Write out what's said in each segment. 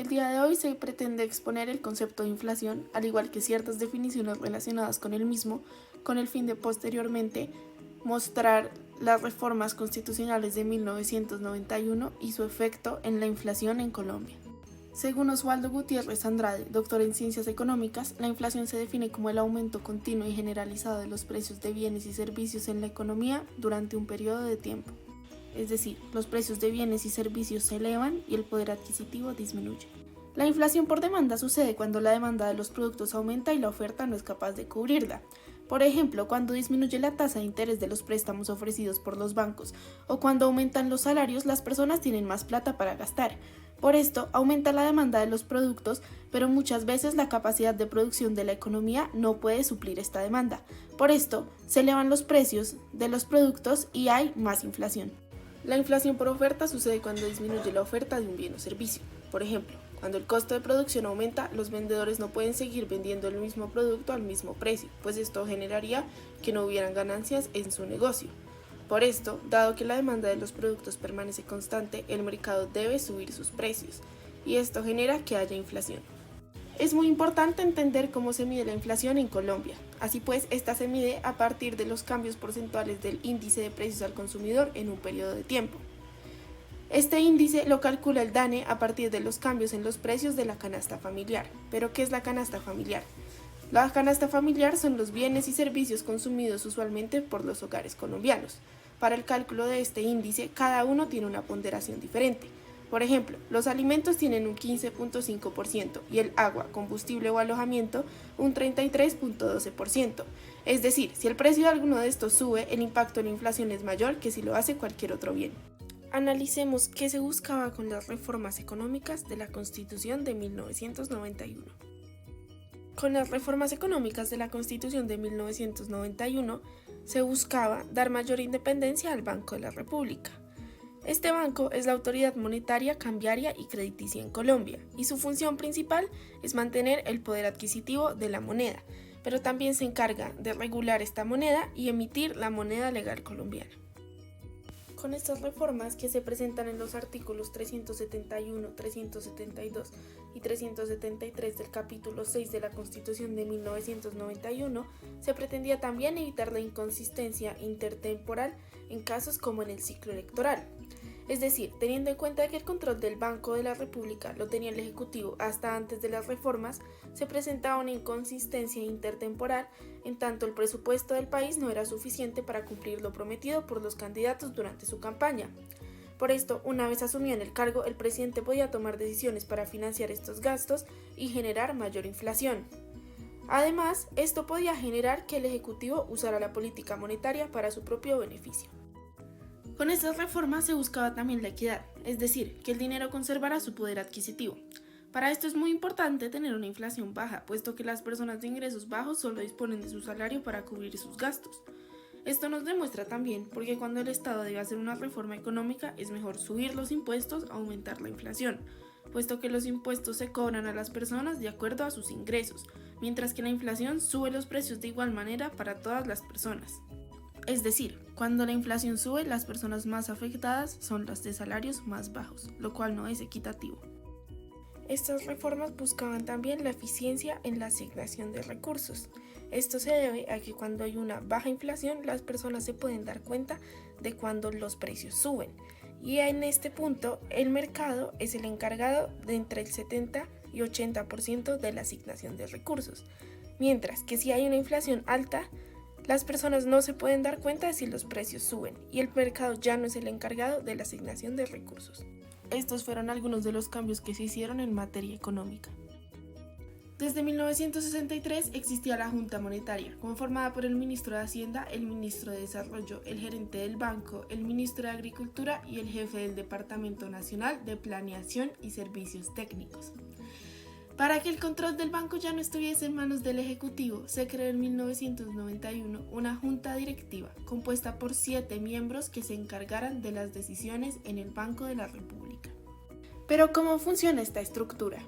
El día de hoy se pretende exponer el concepto de inflación, al igual que ciertas definiciones relacionadas con el mismo, con el fin de posteriormente mostrar las reformas constitucionales de 1991 y su efecto en la inflación en Colombia. Según Oswaldo Gutiérrez Andrade, doctor en Ciencias Económicas, la inflación se define como el aumento continuo y generalizado de los precios de bienes y servicios en la economía durante un periodo de tiempo. Es decir, los precios de bienes y servicios se elevan y el poder adquisitivo disminuye. La inflación por demanda sucede cuando la demanda de los productos aumenta y la oferta no es capaz de cubrirla. Por ejemplo, cuando disminuye la tasa de interés de los préstamos ofrecidos por los bancos o cuando aumentan los salarios, las personas tienen más plata para gastar. Por esto, aumenta la demanda de los productos, pero muchas veces la capacidad de producción de la economía no puede suplir esta demanda. Por esto, se elevan los precios de los productos y hay más inflación. La inflación por oferta sucede cuando disminuye la oferta de un bien o servicio. Por ejemplo, cuando el costo de producción aumenta, los vendedores no pueden seguir vendiendo el mismo producto al mismo precio, pues esto generaría que no hubieran ganancias en su negocio. Por esto, dado que la demanda de los productos permanece constante, el mercado debe subir sus precios, y esto genera que haya inflación. Es muy importante entender cómo se mide la inflación en Colombia. Así pues, esta se mide a partir de los cambios porcentuales del índice de precios al consumidor en un periodo de tiempo. Este índice lo calcula el DANE a partir de los cambios en los precios de la canasta familiar. ¿Pero qué es la canasta familiar? La canasta familiar son los bienes y servicios consumidos usualmente por los hogares colombianos. Para el cálculo de este índice, cada uno tiene una ponderación diferente. Por ejemplo, los alimentos tienen un 15.5% y el agua, combustible o alojamiento un 33.12%. Es decir, si el precio de alguno de estos sube, el impacto en la inflación es mayor que si lo hace cualquier otro bien. Analicemos qué se buscaba con las reformas económicas de la Constitución de 1991. Con las reformas económicas de la Constitución de 1991 se buscaba dar mayor independencia al Banco de la República. Este banco es la autoridad monetaria, cambiaria y crediticia en Colombia, y su función principal es mantener el poder adquisitivo de la moneda, pero también se encarga de regular esta moneda y emitir la moneda legal colombiana. Con estas reformas que se presentan en los artículos 371, 372 y 373 del capítulo 6 de la Constitución de 1991, se pretendía también evitar la inconsistencia intertemporal en casos como en el ciclo electoral. Es decir, teniendo en cuenta que el control del Banco de la República lo tenía el Ejecutivo hasta antes de las reformas, se presentaba una inconsistencia intertemporal, en tanto el presupuesto del país no era suficiente para cumplir lo prometido por los candidatos durante su campaña. Por esto, una vez asumía en el cargo, el presidente podía tomar decisiones para financiar estos gastos y generar mayor inflación. Además, esto podía generar que el Ejecutivo usara la política monetaria para su propio beneficio. Con estas reformas se buscaba también la equidad, es decir, que el dinero conservara su poder adquisitivo. Para esto es muy importante tener una inflación baja, puesto que las personas de ingresos bajos solo disponen de su salario para cubrir sus gastos. Esto nos demuestra también porque cuando el Estado debe hacer una reforma económica es mejor subir los impuestos a aumentar la inflación, puesto que los impuestos se cobran a las personas de acuerdo a sus ingresos, mientras que la inflación sube los precios de igual manera para todas las personas. Es decir, cuando la inflación sube, las personas más afectadas son las de salarios más bajos, lo cual no es equitativo. Estas reformas buscaban también la eficiencia en la asignación de recursos. Esto se debe a que cuando hay una baja inflación, las personas se pueden dar cuenta de cuando los precios suben. Y en este punto, el mercado es el encargado de entre el 70 y 80% de la asignación de recursos. Mientras que si hay una inflación alta, las personas no se pueden dar cuenta de si los precios suben y el mercado ya no es el encargado de la asignación de recursos. Estos fueron algunos de los cambios que se hicieron en materia económica. Desde 1963 existía la Junta Monetaria, conformada por el ministro de Hacienda, el ministro de Desarrollo, el gerente del banco, el ministro de Agricultura y el jefe del Departamento Nacional de Planeación y Servicios Técnicos. Para que el control del banco ya no estuviese en manos del Ejecutivo, se creó en 1991 una junta directiva compuesta por 7 miembros que se encargaran de las decisiones en el Banco de la República. Pero ¿cómo funciona esta estructura?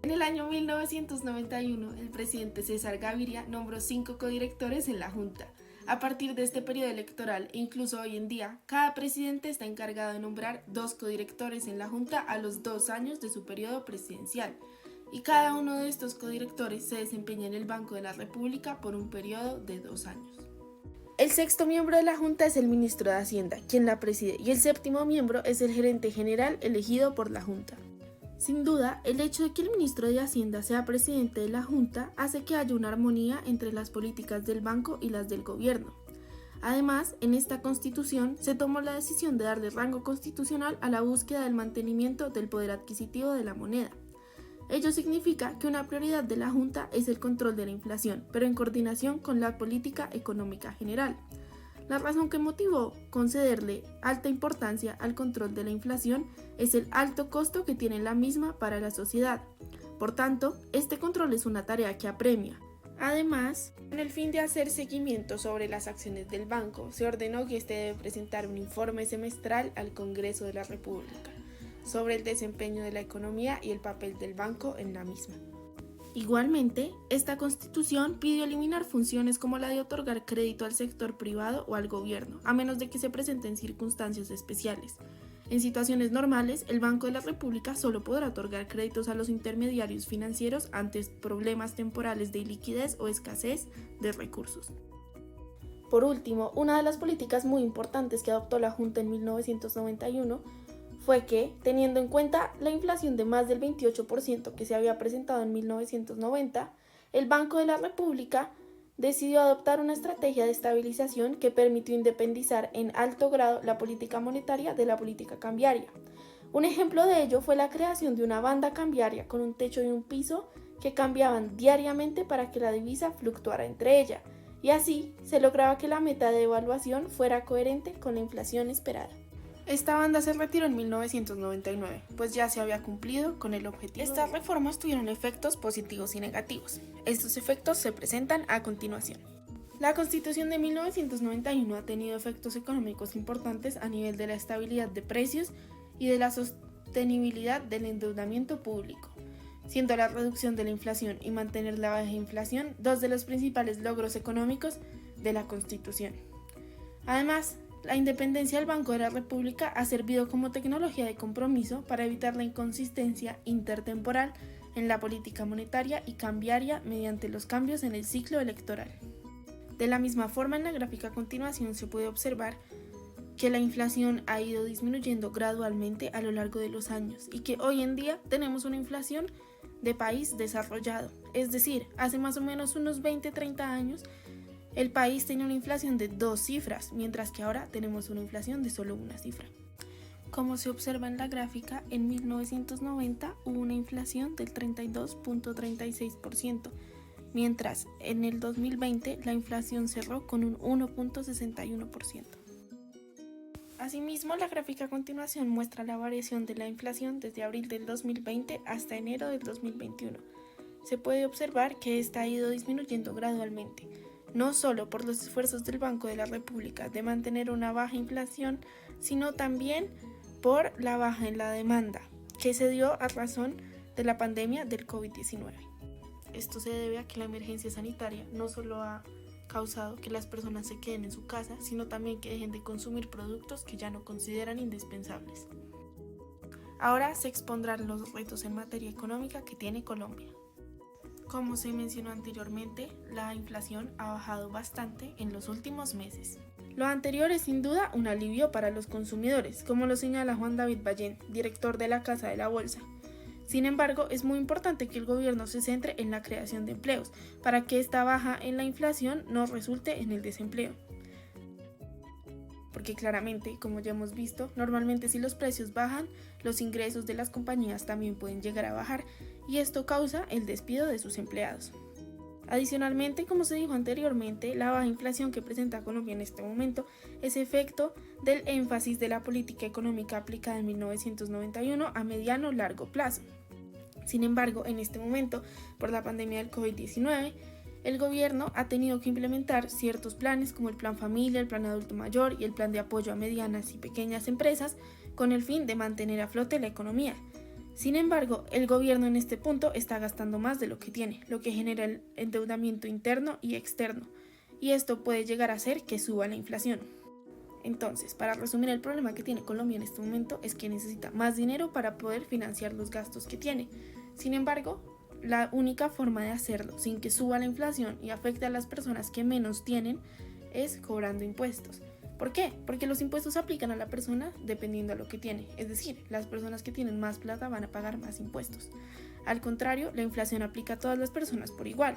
En el año 1991, el presidente César Gaviria nombró 5 codirectores en la junta. A partir de este periodo electoral e incluso hoy en día, cada presidente está encargado de nombrar 2 codirectores en la Junta a los 2 años de su periodo presidencial, y cada uno de estos codirectores se desempeña en el Banco de la República por un periodo de 2 años. El sexto miembro de la Junta es el ministro de Hacienda, quien la preside, y el séptimo miembro es el gerente general elegido por la Junta. Sin duda, el hecho de que el ministro de Hacienda sea presidente de la Junta hace que haya una armonía entre las políticas del banco y las del gobierno. Además, en esta constitución se tomó la decisión de darle rango constitucional a la búsqueda del mantenimiento del poder adquisitivo de la moneda. Ello significa que una prioridad de la Junta es el control de la inflación, pero en coordinación con la política económica general. La razón que motivó concederle alta importancia al control de la inflación es el alto costo que tiene la misma para la sociedad. Por tanto, este control es una tarea que apremia. Además, con el fin de hacer seguimiento sobre las acciones del banco, se ordenó que éste debe presentar un informe semestral al Congreso de la República sobre el desempeño de la economía y el papel del banco en la misma. Igualmente, esta Constitución pidió eliminar funciones como la de otorgar crédito al sector privado o al gobierno, a menos de que se presenten circunstancias especiales. En situaciones normales, el Banco de la República solo podrá otorgar créditos a los intermediarios financieros ante problemas temporales de liquidez o escasez de recursos. Por último, una de las políticas muy importantes que adoptó la Junta en 1991 fue que, teniendo en cuenta la inflación de más del 28% que se había presentado en 1990, el Banco de la República decidió adoptar una estrategia de estabilización que permitió independizar en alto grado la política monetaria de la política cambiaria. Un ejemplo de ello fue la creación de una banda cambiaria con un techo y un piso que cambiaban diariamente para que la divisa fluctuara entre ella, y así se lograba que la meta de devaluación fuera coherente con la inflación esperada. Esta banda se retiró en 1999, pues ya se había cumplido con el objetivo. Estas reformas tuvieron efectos positivos y negativos. Estos efectos se presentan a continuación. La Constitución de 1991 ha tenido efectos económicos importantes a nivel de la estabilidad de precios y de la sostenibilidad del endeudamiento público, siendo la reducción de la inflación y mantener la baja inflación dos de los principales logros económicos de la Constitución. Además, la independencia del Banco de la República ha servido como tecnología de compromiso para evitar la inconsistencia intertemporal en la política monetaria y cambiaria mediante los cambios en el ciclo electoral. De la misma forma, en la gráfica a continuación se puede observar que la inflación ha ido disminuyendo gradualmente a lo largo de los años y que hoy en día tenemos una inflación de país desarrollado, es decir, hace más o menos unos 20-30 años el país tenía una inflación de 2 cifras, mientras que ahora tenemos una inflación de solo una cifra. Como se observa en la gráfica, en 1990 hubo una inflación del 32.36%, mientras en el 2020 la inflación cerró con un 1.61%. Asimismo, la gráfica a continuación muestra la variación de la inflación desde abril del 2020 hasta enero del 2021. Se puede observar que esta ha ido disminuyendo gradualmente, no solo por los esfuerzos del Banco de la República de mantener una baja inflación, sino también por la baja en la demanda, que se dio a razón de la pandemia del COVID-19. Esto se debe a que la emergencia sanitaria no solo ha causado que las personas se queden en su casa, sino también que dejen de consumir productos que ya no consideran indispensables. Ahora se expondrán los retos en materia económica que tiene Colombia. Como se mencionó anteriormente, la inflación ha bajado bastante en los últimos meses. Lo anterior es sin duda un alivio para los consumidores, como lo señala Juan David Ballén, director de la Casa de la Bolsa. Sin embargo, es muy importante que el gobierno se centre en la creación de empleos, para que esta baja en la inflación no resulte en el desempleo. Porque claramente, como ya hemos visto, normalmente si los precios bajan, los ingresos de las compañías también pueden llegar a bajar, y esto causa el despido de sus empleados. Adicionalmente, como se dijo anteriormente, la baja inflación que presenta Colombia en este momento es efecto del énfasis de la política económica aplicada en 1991 a mediano largo plazo. Sin embargo, en este momento, por la pandemia del COVID-19, el gobierno ha tenido que implementar ciertos planes como el Plan Familia, el Plan Adulto Mayor y el Plan de Apoyo a Medianas y Pequeñas Empresas con el fin de mantener a flote la economía. Sin embargo, el gobierno en este punto está gastando más de lo que tiene, lo que genera el endeudamiento interno y externo. y esto puede llegar a hacer que suba la inflación. Entonces, para resumir, el problema que tiene Colombia en este momento es que necesita más dinero para poder financiar los gastos que tiene. Sin embargo, la única forma de hacerlo sin que suba la inflación y afecte a las personas que menos tienen es cobrando impuestos. ¿Por qué? Porque los impuestos se aplican a la persona dependiendo a lo que tiene. Es decir, las personas que tienen más plata van a pagar más impuestos. Al contrario, la inflación aplica a todas las personas por igual.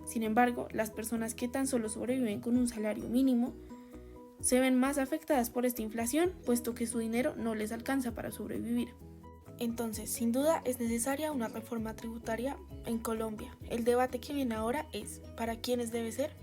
Sin embargo, las personas que tan solo sobreviven con un salario mínimo se ven más afectadas por esta inflación, puesto que su dinero no les alcanza para sobrevivir. Entonces, sin duda es necesaria una reforma tributaria en Colombia. El debate que viene ahora es, ¿para quiénes debe ser?